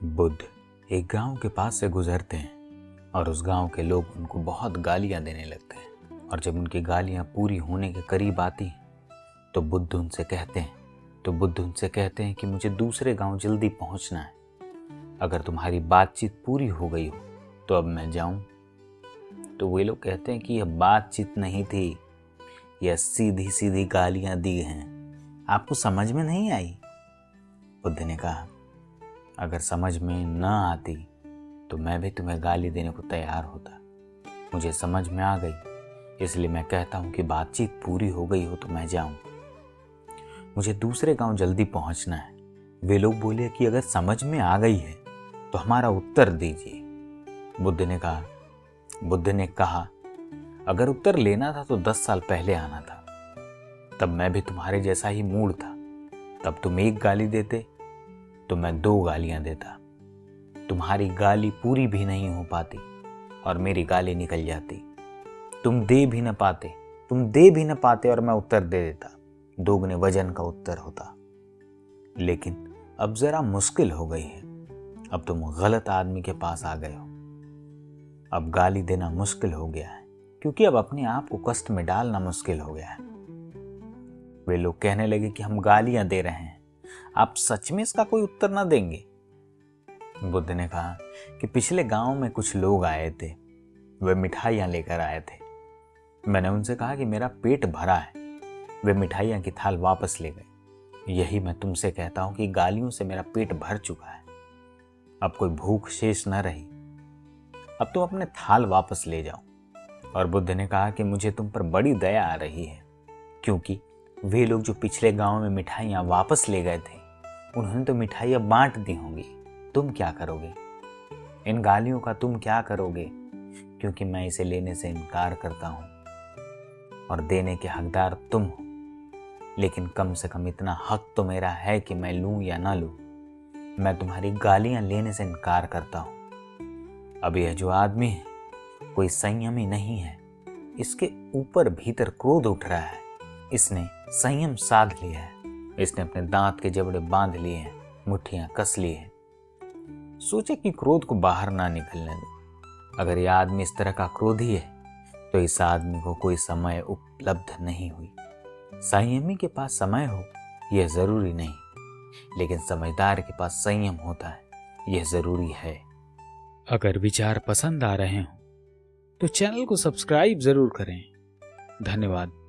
बुद्ध एक गांव के पास से गुजरते हैं और उस गांव के लोग उनको बहुत गालियां देने लगते हैं। और जब उनकी गालियां पूरी होने के करीब आती हैं तो बुद्ध उनसे कहते हैं कि मुझे दूसरे गांव जल्दी पहुंचना है। अगर तुम्हारी बातचीत पूरी हो गई हो तो अब मैं जाऊं। तो वे लोग कहते हैं कि यह बातचीत नहीं थी, यह सीधी सीधी गालियां दी हैं। आपको समझ में नहीं आई? बुद्ध ने कहा, अगर समझ में न आती तो मैं भी तुम्हें गाली देने को तैयार होता। मुझे समझ में आ गई, इसलिए मैं कहता हूं कि बातचीत पूरी हो गई हो तो मैं जाऊं। मुझे दूसरे गांव जल्दी पहुंचना है। वे लोग बोले कि अगर समझ में आ गई है तो हमारा उत्तर दीजिए। बुद्ध ने कहा, अगर उत्तर लेना था तो 10 साल पहले आना था। तब मैं भी तुम्हारे जैसा ही मूड था। तब तुम एक गाली देते तो मैं 2 गालियां देता। तुम्हारी गाली पूरी भी नहीं हो पाती और मेरी गाली निकल जाती। तुम दे भी न पाते और मैं उत्तर दे देता। 2 गुने वजन का उत्तर होता। लेकिन अब जरा मुश्किल हो गई है। अब तुम गलत आदमी के पास आ गए हो। अब गाली देना मुश्किल हो गया है, क्योंकि अब अपने आप को कष्ट में डालना मुश्किल हो गया है। वे लोग कहने लगे कि हम गालियां दे रहे हैं, आप सच में इसका कोई उत्तर ना देंगे? बुद्ध ने कहा कि पिछले गांव में कुछ लोग आए थे। वे मिठाइयां लेकर आए थे। मैंने उनसे कहा कि मेरा पेट भरा है। वे मिठाइयां की थाल वापस ले गए। यही मैं तुमसे कहता हूं कि गालियों से मेरा पेट भर चुका है। अब कोई भूख शेष न रही। अब तुम अपने थाल वापस ले जाओ। और बुद्ध ने कहा कि मुझे तुम पर बड़ी दया आ रही है, क्योंकि वे लोग जो पिछले गांव में मिठाइयां वापस ले गए थे, उन्होंने तो मिठाइयां बांट दी होंगी। तुम क्या करोगे? इन गालियों का तुम क्या करोगे? क्योंकि मैं इसे लेने से इनकार करता हूं और देने के हकदार तुम हो। लेकिन कम से कम इतना हक तो मेरा है कि मैं लूं या ना लूं। मैं तुम्हारी गालियां लेने से इनकार करता हूं। अब यह जो आदमी है कोई संयमी नहीं है। इसके ऊपर भीतर क्रोध उठ रहा है। इसने संयम साध लिया है। इसने अपने दांत के जबड़े बांध लिए हैं, मुट्ठियां कस ली हैं। सोचे कि क्रोध को बाहर ना निकलने दो। अगर यह आदमी इस तरह का क्रोधी है तो इस आदमी को कोई समय उपलब्ध नहीं हुई। संयमी के पास समय हो यह जरूरी नहीं, लेकिन समझदार के पास संयम होता है, यह जरूरी है। अगर विचार पसंद आ रहे हो तो चैनल को सब्सक्राइब जरूर करें। धन्यवाद।